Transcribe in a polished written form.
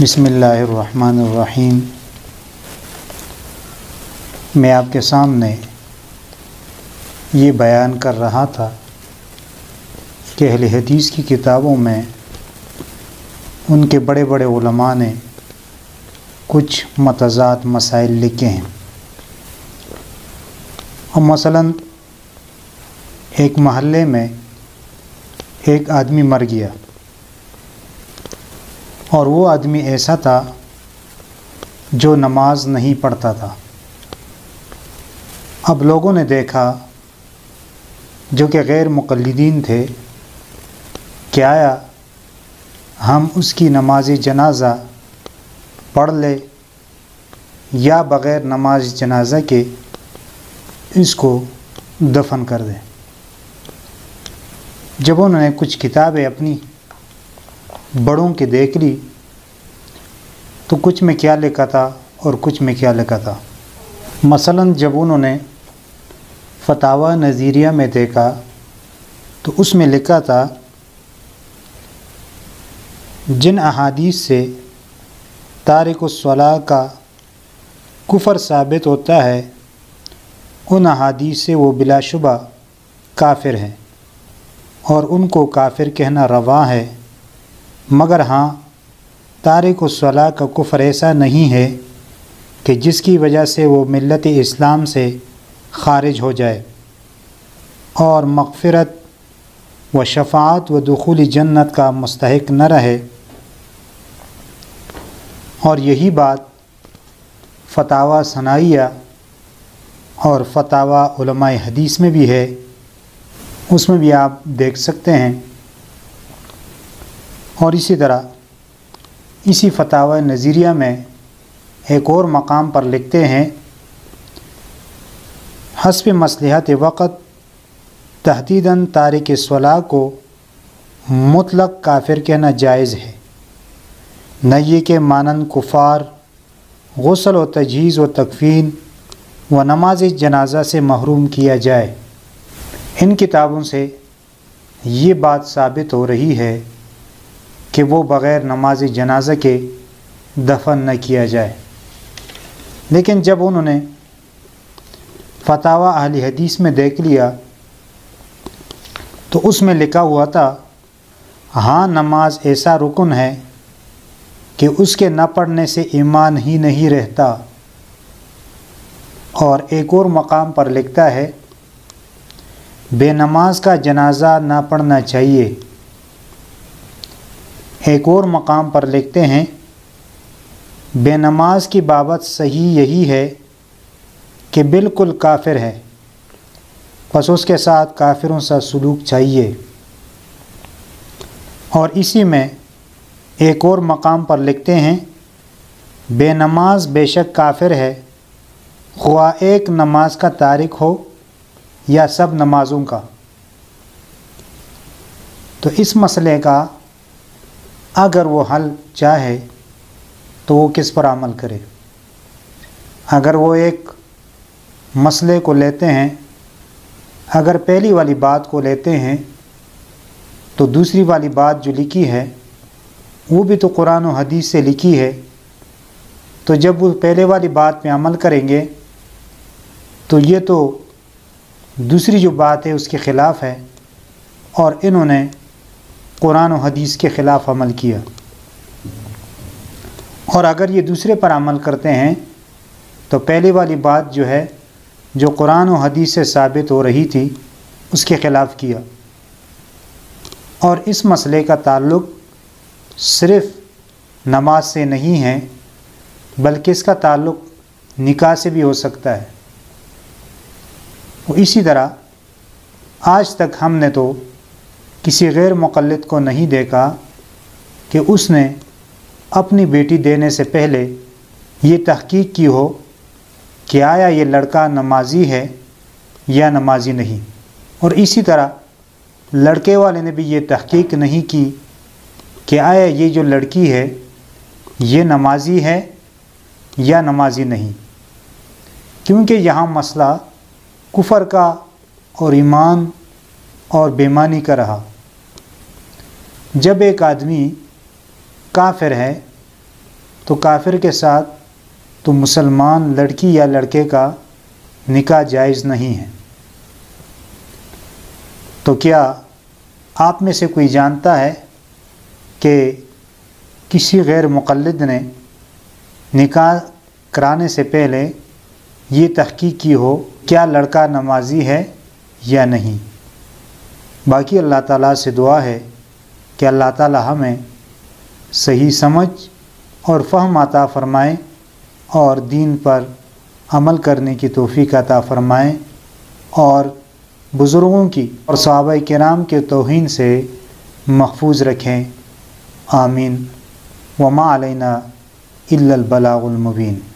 بسم اللہ الرحمن الرحیم۔ میں آپ کے سامنے یہ بیان کر رہا تھا کہ اہل حدیث کی کتابوں میں ان کے بڑے بڑے علماء نے کچھ متضاد مسائل لکھے ہیں۔ اور مثلاً ایک محلے میں ایک آدمی مر گیا، اور وہ آدمی ایسا تھا جو نماز نہیں پڑھتا تھا۔ اب لوگوں نے دیکھا جو کہ غیر مقلدین تھے کہ آیا ہم اس کی نماز جنازہ پڑھ لے یا بغیر نماز جنازہ کے اس کو دفن کر دیں۔ جب انہوں نے کچھ کتابیں اپنی بڑوں کے دیکھ لی تو کچھ میں کیا لکھا تھا اور کچھ میں کیا لکھا تھا۔ مثلاً جب انہوں نے فتاوی نظیریہ میں دیکھا تو اس میں لکھا تھا جن احادیث سے تارک الصلاۃ کا کفر ثابت ہوتا ہے ان احادیث سے وہ بلا شبہ کافر ہیں، اور ان کو کافر کہنا روا ہے، مگر ہاں تارک الصلاۃ کا کفر ایسا نہیں ہے کہ جس کی وجہ سے وہ ملت اسلام سے خارج ہو جائے اور مغفرت و شفاعت و دخول جنت کا مستحق نہ رہے۔ اور یہی بات فتاوی ثنائیہ اور فتاوی علماء حدیث میں بھی ہے، اس میں بھی آپ دیکھ سکتے ہیں۔ اور اسی طرح اسی فتاوی نظیریہ میں ایک اور مقام پر لکھتے ہیں حسب مصلحت وقت تحدیداً تارک صلاۃ کو مطلق کافر کہنا جائز ہے، نہ یہ کہ مانند کفار غسل و تجہیز و تکفین و نماز جنازہ سے محروم کیا جائے۔ ان کتابوں سے یہ بات ثابت ہو رہی ہے کہ وہ بغیر نماز جنازہ کے دفن نہ کیا جائے۔ لیکن جب انہوں نے فتاوی اہل حدیث میں دیکھ لیا تو اس میں لکھا ہوا تھا ہاں نماز ایسا رکن ہے کہ اس کے نہ پڑھنے سے ایمان ہی نہیں رہتا۔ اور ایک اور مقام پر لکھتا ہے بے نماز کا جنازہ نہ پڑھنا چاہیے۔ ایک اور مقام پر لکھتے ہیں بے نماز کی بابت صحیح یہی ہے کہ بالکل کافر ہے، پس اس کے ساتھ کافروں سا سلوک چاہیے۔ اور اسی میں ایک اور مقام پر لکھتے ہیں بے نماز بے شک کافر ہے، خواہ ایک نماز کا تارک ہو یا سب نمازوں کا۔ تو اس مسئلے کا اگر وہ حل چاہے تو وہ کس پر عمل کرے؟ اگر وہ ایک مسئلے کو لیتے ہیں، اگر پہلی والی بات کو لیتے ہیں تو دوسری والی بات جو لکھی ہے وہ بھی تو قرآن و حدیث سے لکھی ہے، تو جب وہ پہلے والی بات پہ عمل کریں گے تو یہ تو دوسری جو بات ہے اس کے خلاف ہے، اور انہوں نے قرآن و حدیث کے خلاف عمل کیا۔ اور اگر یہ دوسرے پر عمل کرتے ہیں تو پہلی والی بات جو ہے جو قرآن و حدیث سے ثابت ہو رہی تھی اس کے خلاف کیا۔ اور اس مسئلے کا تعلق صرف نماز سے نہیں ہے بلکہ اس کا تعلق نکاح سے بھی ہو سکتا ہے۔ اسی طرح آج تک ہم نے تو کسی غیر مقلد کو نہیں دیکھا کہ اس نے اپنی بیٹی دینے سے پہلے یہ تحقیق کی ہو کہ آیا یہ لڑکا نمازی ہے یا نمازی نہیں، اور اسی طرح لڑکے والے نے بھی یہ تحقیق نہیں کی کہ آیا یہ جو لڑکی ہے یہ نمازی ہے یا نمازی نہیں، کیونکہ یہاں مسئلہ کفر کا اور ایمان اور بےمانی کا رہا۔ جب ایک آدمی کافر ہے تو کافر کے ساتھ تو مسلمان لڑکی یا لڑکے کا نکاح جائز نہیں ہے۔ تو کیا آپ میں سے کوئی جانتا ہے کہ کسی غیر مقلد نے نکاح کرانے سے پہلے یہ تحقیق کی ہو کیا لڑکا نمازی ہے یا نہیں؟ باقی اللہ تعالیٰ سے دعا ہے کہ اللہ تعالیٰ ہمیں صحیح سمجھ اور فہم عطا فرمائے اور دین پر عمل کرنے کی توفیق عطا فرمائے اور بزرگوں کی اور صحابہ کرام کے توہین سے محفوظ رکھیں، آمین۔ وما علینا الا البلاغ المبین۔